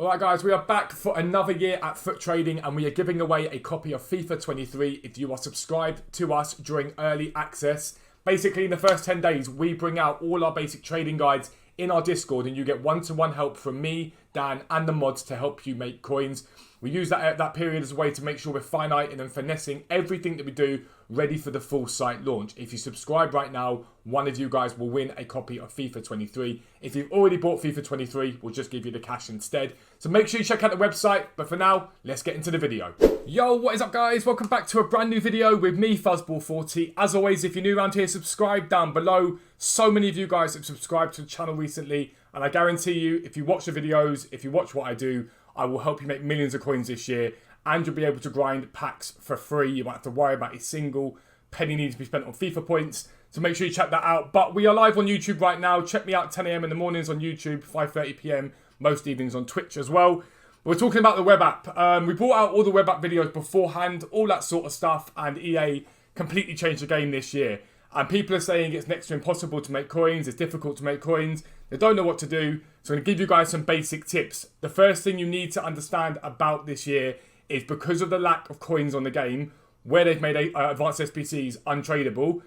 Alright guys, we are back for another year at Foot Trading and we are giving away a copy of FIFA 23 if you are subscribed to us during early access. Basically in the first 10 days we bring out all our basic trading guides in our Discord and you get one-to-one help from me, Dan and the mods to help you make coins. We use that period as a way to make sure we're fine-tuning and finessing everything that we do ready for the full site launch. If you subscribe right now, one of you guys will win a copy of FIFA 23. If you've already bought FIFA 23, we'll just give you the cash instead. So make sure you check out the website. But for now, let's get into the video. Yo, what is up guys? Welcome back to a brand new video with me, Fuzzball40. As always, if you're new around here, subscribe down below. So many of you guys have subscribed to the channel recently. And I guarantee you, if you watch the videos, if you watch what I do, I will help you make millions of coins this year. And you'll be able to grind packs for free. You won't have to worry about a single penny needing to be spent on FIFA points. So make sure you check that out. But we are live on YouTube right now. Check me out 10 AM in the mornings on YouTube, 5:30 PM, most evenings on Twitch as well. We're talking about the web app. We brought out all the web app videos beforehand, all that sort of stuff. And EA completely changed the game this year. And people are saying it's next to impossible to make coins. It's difficult to make coins. They don't know what to do. So I'm going to give you guys some basic tips. The first thing you need to understand about this year is because of the lack of coins on the game, where they've made advanced SBCs untradeable,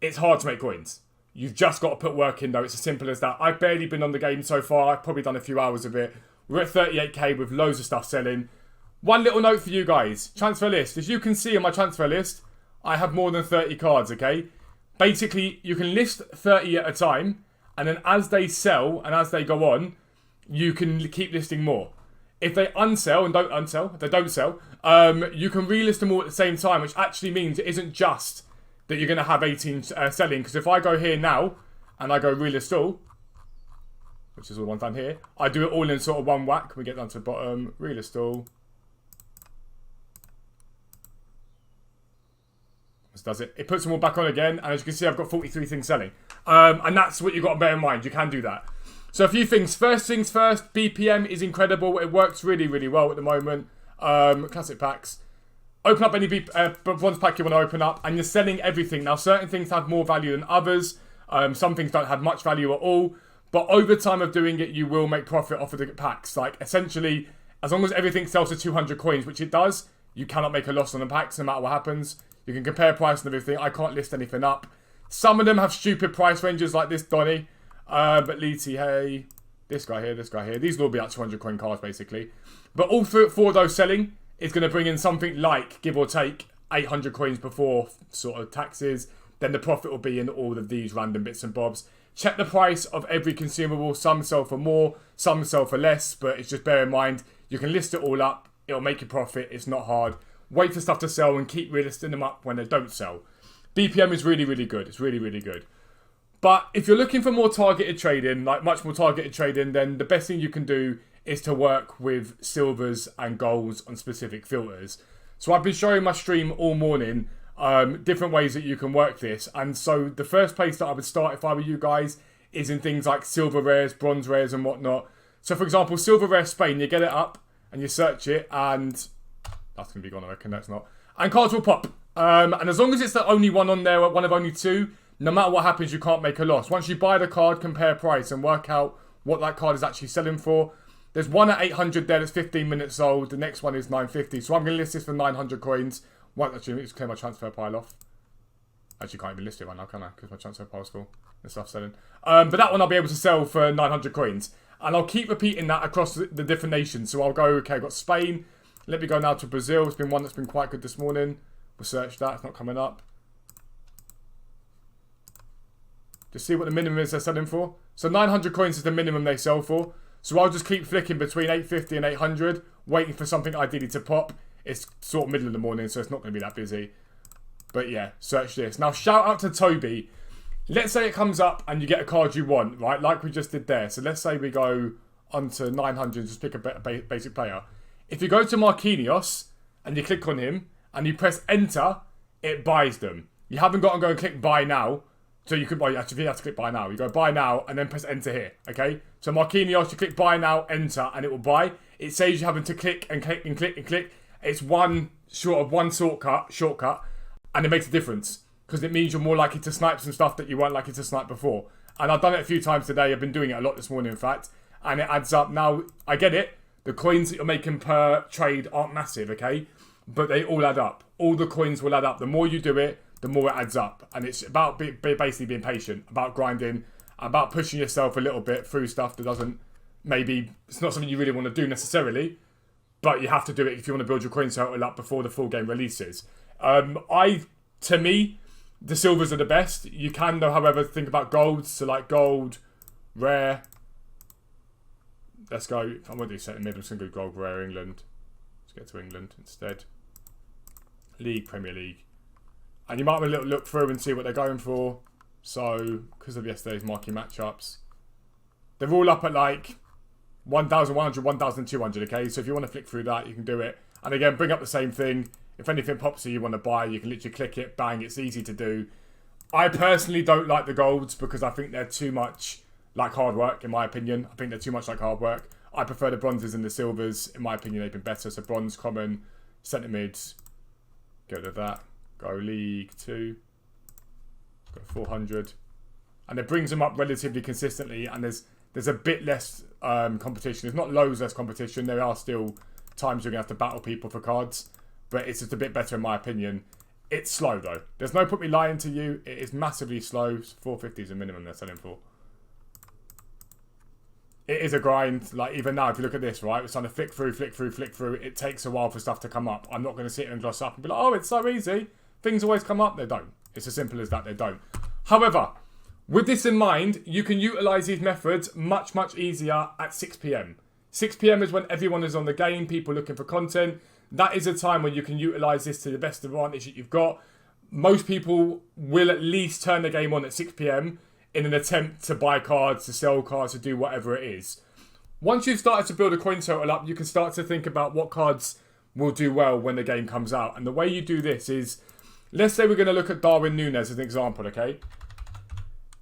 it's hard to make coins. You've just got to put work in though. It's as simple as that. I've barely been on the game so far. I've probably done a few hours of it. We're at 38k with loads of stuff selling. One little note for you guys. Transfer list. As you can see on my transfer list, I have more than 30 cards, okay? Basically, you can list 30 at a time, and then as they sell and as they go on, you can keep listing more. If they unsell and don't unsell, if they don't sell, you can relist them all at the same time, which actually means it isn't just that you're going to have 18 selling. Because if I go here now and I go relist all, which is all the ones down here, I do it all in sort of one whack. We get down to the bottom, relist all. This does it. It puts them all back on again, and as you can see, I've got 43 things selling. And that's what you've got to bear in mind. You can do that. So a few things. First things first, BPM is incredible. It works really, really well at the moment. Classic packs. Open up any bronze pack you want to open up, and you're selling everything. Now, certain things have more value than others. Some things don't have much value at all. But over time of doing it, you will make profit off of the packs. Like, essentially, as long as everything sells to 200 coins, which it does, you cannot make a loss on the packs no matter what happens. You can compare price and everything. I can't list anything up. Some of them have stupid price ranges like this Donny. But Leety, hey, this guy here. These will all be at 200 coin cards basically. But all four of those selling is going to bring in something like, give or take, 800 coins before sort of taxes. Then the profit will be in all of these random bits and bobs. Check the price of every consumable. Some sell for more, some sell for less. But it's just bear in mind, you can list it all up. It'll make you profit. It's not hard. Wait for stuff to sell and keep relisting them up when they don't sell. BPM is really, really good. It's really, really good. But if you're looking for more targeted trading, like much more targeted trading, then the best thing you can do is to work with silvers and golds on specific filters. So I've been showing my stream all morning, different ways that you can work this. And so the first place that I would start if I were you guys is in things like silver rares, bronze rares and whatnot. So for example, silver rare Spain, you get it up and you search it and that's going to be gone, I reckon. That's not. And cards will pop. And as long as it's the only one on there, one of only two, no matter what happens, you can't make a loss. Once you buy the card, compare price and work out what that card is actually selling for. There's one at 800 there that's 15 minutes old. The next one is 950. So I'm going to list this for 900 coins. Actually, let me just clear my transfer pile off. Actually, can't even list it right now, can I? Because my transfer pile's full. The stuff's selling. But that one I'll be able to sell for 900 coins. And I'll keep repeating that across the different nations. So I'll go, okay, I've got Spain. Let me go now to Brazil. It's been one that's been quite good this morning. We'll search that. It's not coming up. Just see what the minimum is they're selling for. So 900 coins is the minimum they sell for. So I'll just keep flicking between 850 and 800, waiting for something ideally to pop. It's sort of middle of the morning, so it's not going to be that busy. But yeah, search this. Now, shout out to Toby. Let's say it comes up and you get a card you want, right? Like we just did there. So let's say we go onto 900, just pick a basic player. If you go to Marquinhos and you click on him and you press enter, it buys them. You haven't got to go and click buy now. So you could buy, actually you have to click buy now. You go buy now and then press enter here, okay? So Marquinhos, you click buy now, enter, and it will buy. It saves you having to click and click and click and click. It's one shortcut, and it makes a difference. Because it means you're more likely to snipe some stuff that you weren't likely to snipe before. And I've done it a few times today. I've been doing it a lot this morning, in fact. And it adds up. Now, I get it. The coins that you're making per trade aren't massive, okay? But they all add up. All the coins will add up. The more you do it, the more it adds up. And it's about basically being patient, about grinding, about pushing yourself a little bit through stuff that doesn't, maybe, it's not something you really want to do necessarily, but you have to do it if you want to build your coin total up before the full game releases. To me, the silvers are the best. You can, though, however, think about golds. So, like gold, rare. Let's go. I'm going to do set in the middle. I'm going to go gold, rare, England. Let's get to England instead. League, Premier League. And you might have a little look through and see what they're going for. So, because of yesterday's marquee matchups, they're all up at like 1,100, 1,200, okay? So if you want to flick through that, you can do it. And again, bring up the same thing. If anything pops that you want to buy, you can literally click it, bang, it's easy to do. I personally don't like the golds because I think they're too much like hard work, in my opinion. I think they're too much like hard work. I prefer the bronzes and the silvers. In my opinion, they've been better. So bronze, common, centre mids. Go to that. Go League 2. Go 400. And it brings them up relatively consistently. And there's a bit less competition. There's not loads less competition. There are still times you're going to have to battle people for cards. But it's just a bit better in my opinion. It's slow though. There's no point me lying to you. It is massively slow. 450 is the minimum they're selling for. It is a grind. Like even now, if you look at this, right? It's trying to flick through, flick through, flick through. It takes a while for stuff to come up. I'm not going to sit here and gloss up and be like, oh, it's so easy. Things always come up. They don't. It's as simple as that. They don't. However, with this in mind, you can utilise these methods much, much easier at 6 p.m. 6 p.m. is when everyone is on the game, people looking for content. That is a time when you can utilise this to the best advantage that you've got. Most people will at least turn the game on at 6 p.m. in an attempt to buy cards, to sell cards, to do whatever it is. Once you've started to build a coin total up, you can start to think about what cards will do well when the game comes out. And the way you do this is, let's say we're going to look at Darwin Núñez as an example, okay?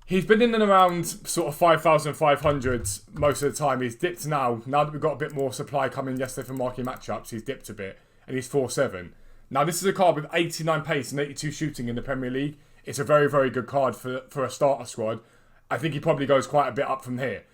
He's been in and around sort of 5,500 most of the time. He's dipped now. Now that we've got a bit more supply coming yesterday from marquee matchups, he's dipped a bit. And he's 4-7. Now, this is a card with 89 pace and 82 shooting in the Premier League. It's a very, very good card for a starter squad. I think he probably goes quite a bit up from here.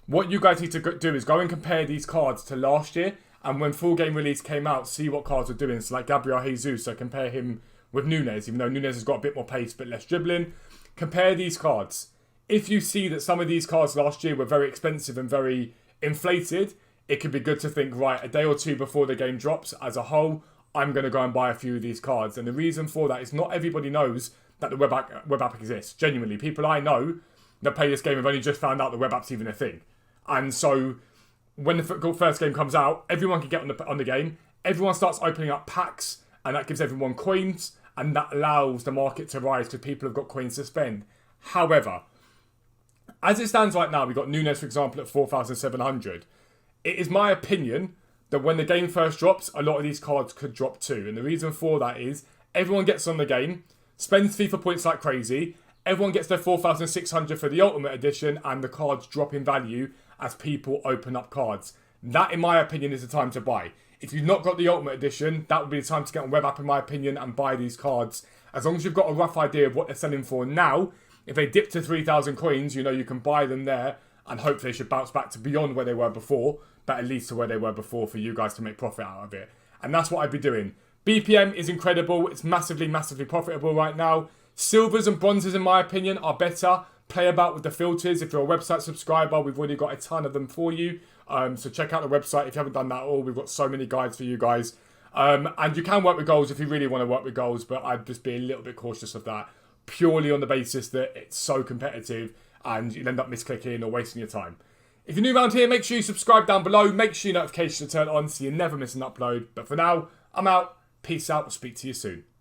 What you guys need to do is go and compare these cards to last year. And when full game release came out, see what cards are doing. So like Gabriel Jesus, so compare him with Núñez. Even though Núñez has got a bit more pace, but less dribbling. Compare these cards. If you see that some of these cards last year were very expensive and very inflated, it could be good to think, right, a day or two before the game drops, as a whole, I'm going to go and buy a few of these cards. And the reason for that is not everybody knows that the web app exists. Genuinely, people I know that play this game have only just found out the web app's even a thing. And so when the first game comes out, everyone can get on the game. Everyone starts opening up packs, and that gives everyone coins, and that allows the market to rise because people have got coins to spend. However, as it stands right now, we've got Núñez, for example, at 4,700. It is my opinion that when the game first drops, a lot of these cards could drop too. And the reason for that is everyone gets on the game, spends FIFA points like crazy, everyone gets their 4,600 for the Ultimate Edition, and the cards drop in value as people open up cards. That, in my opinion, is the time to buy. If you've not got the Ultimate Edition, that would be the time to get on web app, in my opinion, and buy these cards. As long as you've got a rough idea of what they're selling for now, if they dip to 3,000 coins, you know you can buy them there, and hopefully they should bounce back to beyond where they were before, but at least to where they were before for you guys to make profit out of it. And that's what I'd be doing. BPM is incredible. It's massively, massively profitable right now. Silvers and bronzes, in my opinion, are better. Play about with the filters. If you're a website subscriber, we've already got a ton of them for you. So check out the website if you haven't done that at all. We've got so many guides for you guys. And you can work with goals if you really want to work with goals, but I'd just be a little bit cautious of that, purely on the basis that it's so competitive and you'll end up misclicking or wasting your time. If you're new around here, make sure you subscribe down below. Make sure your notifications are turned on so you never miss an upload. But for now, I'm out. Peace out. I'll speak to you soon.